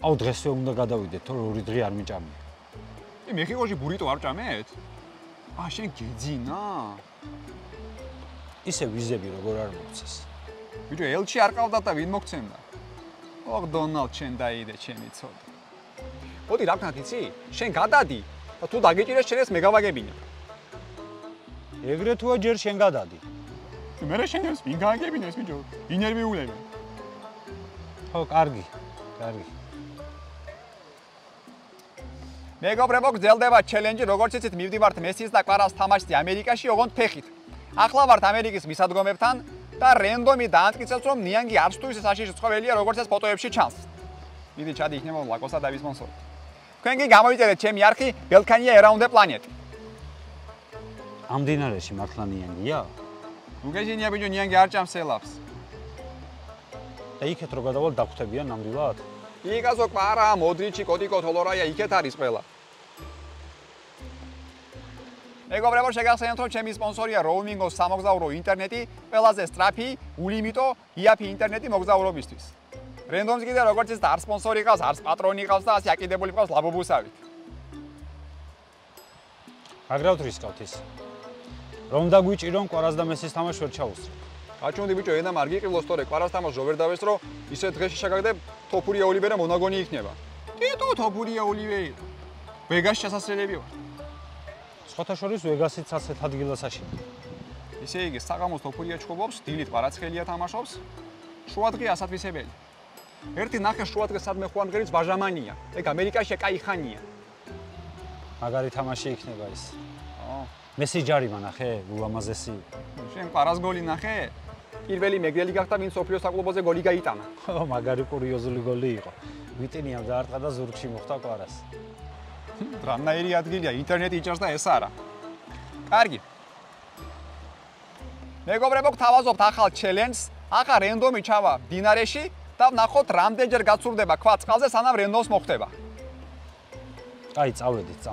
აუ დღესვე უნდა გადავიდეთ, თორე ორი დღე არ მიჭამია. მეხიკოში ბურიტო არ ჭამეთ? შენ გეძინა? ისე ვიზები როგორ არ მოგცეს. ბიჭო, ელჩი არ ყავდა და ვინ მოგცემდა? დონალდ შენ დაიდე, ჩემი ცოდი. მოდი რა ვქნათ იცი? შენ გადადი და თუ დაგეჭირეს შენ ეს მე გავაგებინებ. ეგრე თუა ჯერ შენ გადადი. მე შენ ეს ვინ გავაგებინებს ბიჭო? ინერვიულები. ხო, კარგი. მეგობრებო, გრძელდება ჩელენჯი, როგორც იცით, მივდივართ მესის და კვარავს თამაშზე ამერიკაში, ოღონდ ფეხით. ახლა ვართ ამერიკის მისადგომებთან და რენდომი დაამტკიცებს, რომ ნიანგი არც თუ ისე საშიში ცხოველია, როგორც ეს ფოტოებში ჩანს. მიდი ჩადი იქნება ლაკოსა და ვისპონსორი. თქვენ კი გამოიწერეთ ჩემი არხი ბელქანია Around the Planet. ამ დინარეში მართლა ნიანგია? უგეჟინია ბიჭო, ნიანგი არ ჭამს ელაფს. და იქეთ რო გადავალ დაგხვდებიან ნამდვილად? იკაზო კვარა, მოდრიჩი, კოდიკო, თოლორაია, იქეთ არის ყველა. მეგობრებო, შეგახსენებთ, რომ ჩემი სპონსორია Roaming-ოს სამოგზაურო ინტერნეტი, ყველაზე სწრაფი, ულიმიტო, იაფი ინტერნეტი მოგზაურობისთვის. რენდომს კიდე როგორც ის არ სპონსორი ყავს, არც პატრონი ყავს და ასე აკიდებული ყავს ლაბობუსავით. აგრავთ რისკავთ ის. რომ დაგვიჭირონ კვარას და მესის თამაშს ვერ ჩაუსწრებ. გაჩვენდი ბიჭო, ენა მარგი ყილოს თორე კვარას თამაშს რო ვერ დავესწრო, ისე დღეში შეგაგდებ თოფურია ოლივერა მონაგონი იქნება. თითო თოფურია ოლივერა. ვეგასში ჩასასრელები ვარ. სხვათა შორის ვეგასიც ასეთ ადგილასაშია. ისე იგი საღამოს თოფურია ჩხუბობს, დილით კვარაცხელია თამაშობს. შუადღე ასათვისებელი. ერთი ნახე შუადღე სადმე ხუანგერიც ვაჟამანია. ეგ ამერიკაში კაი ხანია. მაგარი თამაში იქნება ის. მესი ჯარიმა ნახე, ულამაზესი. შენ კვარას გოლი ნახე? პირველი მეგრელი გახდა, ვინც სოფლიოს საკლუბოზე გოლი გაიტანა. ხო, მაგარი კურიოზული გოლი იყო. ვიტინიამ დაარტყა და ზურგში მოხვდა კვარას. რამნაირი ადგილია, ინტერნეტი იჭერს და ეს არა. კარგი. მეგობრებო, გთავაზობთ ახალ ჩელენჯს. ახლა რენდომი ჩავა დინარეში და ვნახოთ რამდენჯერ გაცურდება ქვა წყალზე, სანამ რენდომს მოხდება. აი, წავედით.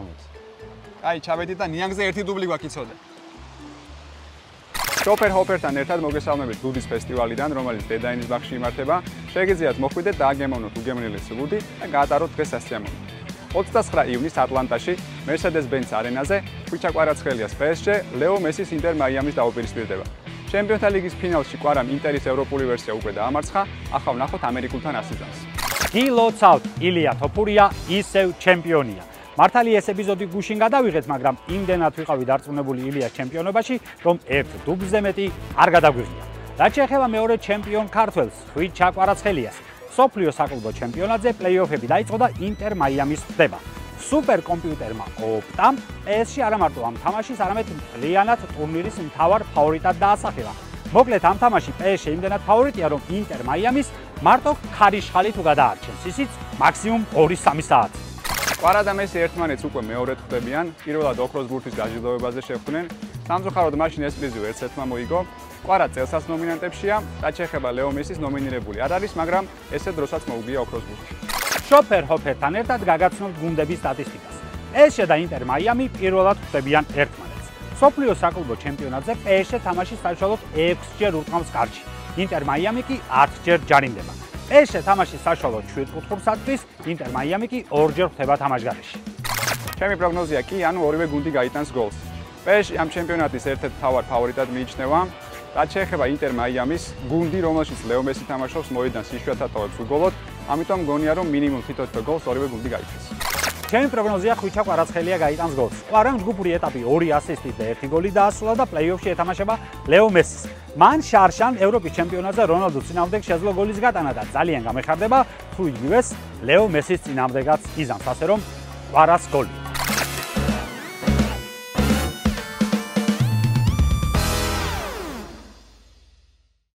აი, ჩავედით და ნიანგზე ერთი დუბლი გვაქიცოდე. შოფერ ჰოპერთან ერთად მოგესალმებით ლუდის ფესტივალიდან, რომელიც დედაინის ბაღში იმართება. შეგიძლიათ მოხვიდეთ და აგემოვნოთ უგემრიელეს ლუდი და გაატაროთ დღეს სასიამოვნო. 29 ივნისს ატლანტაში, Mercedes-Benz არენაზე, ხვიჩა კვარაცხელიას PSG, ლეო მესის ინტერ მაიამის დაუპირისპირდება. ჩემპიონთა ლიგის ფინალში კვარამ ინტერის ევროპული ვერსია უკვე დაამარცხა, ახლა ვნახოთ ამერიკულთან ასიზანს. გილოცავთ, ილია თოფურია ისევ ჩემპიონია. მართალი ეს ეპიზოდი გუშინ გადავიღეთ, მაგრამ იმდენად ვიყავი დარწმუნებული ილიას ჩემპიონობაში, რომ ერთ დუბლზე მეტი არ გადაგვიღია. რაც შეეხება მეორე ჩემპიონ ქართველს, ხვიჩა კვარაცხელიას, სოფლიო საკლუბო ჩემპიონატზე პლეი-ოფები დაიწყო და ინტერ მაიამის ხდება. სუპერკომპიუტერმა ოპტამ PSG არა მარტო ამ თამაშის, არამედ მთლიანად ტურნირის მთავარ ფავორიტად დაასახელა. მოკლედ ამ თამაში PSG იმდენად ფავორიტია, რომ ინტერ მაიამის მარტო ქარიშხალი თუ გადაარჩენს, ისიც მაქსიმუმ 2-3 საათი. კვარა და მესი ერთმანეთს უკვე მეორედ ხვდებიან, პირველად ოქროს ბურთის გაჟილდოვებაზე შეხვდნენ. სამწუხაროდ მაშინ ეს პრიზი ერთ ერთმა მოიგო. კვარა წელსაც ნომინანტებშია, რაც შეეხება ლეო მესის ნომინირებული არ არის, მაგრამ ესე დროსაც მოუგია ოქროს ბურთი. შოფერ ჰოპერთან ერთად გაგაცნობთ გუნდების სტატისტიკას. PSG და ინტერ მაიამი პირველად ხვდებიან ერთმანეთს. სოფლიო საკლუბო ჩემპიონატზე PSG თამაში საშუალოდ 6-ჯერ ურტყამს კარჩი. ინტერ მაიამი კი 10-ჯერ ჯარიმდება. PSG თამაშის საშუალოდ 7 კუთხურს ატყვის, ინტერ მაიამი კი 2-ჯერ ხვდება თამაშგარეში. ჩემი პროგნოზია კი, ანუ ორივე გუნდი გაიტანს გოლს. PSG ამ ჩემპიონატის ერთ-ერთ მთავარ ფავორიტად მიიჩნევა. რაც შეეხება ინტერ მაიამის გუნდი, რომელშიც ლეო მესი თამაშობს, მოედანს იშვიათად ტოვებს უგოლოდ, ამიტომ მგონია, რომ მინიმუმ თითო გოლს ორივე გუნდი გაიტანს. ჩემი პროგნოზია ხვიჩა კვარაცხელია გაიტანს გოლს. კვარამ ჯგუფური ეტაპი 2 ასისტით და 1 გოლი დაასრულა და პლეი-ოფში ეთამაშება ლეო მესის. მან შარშან ევროპის ჩემპიონატზე რონალდოს წინააღმდეგ შეძლო გოლის გატანა და ძალიან გამეხარდება თუ იგივეს ლეო მესის წინააღმდეგაც იზამს, ასე რომ კვარას გოლი.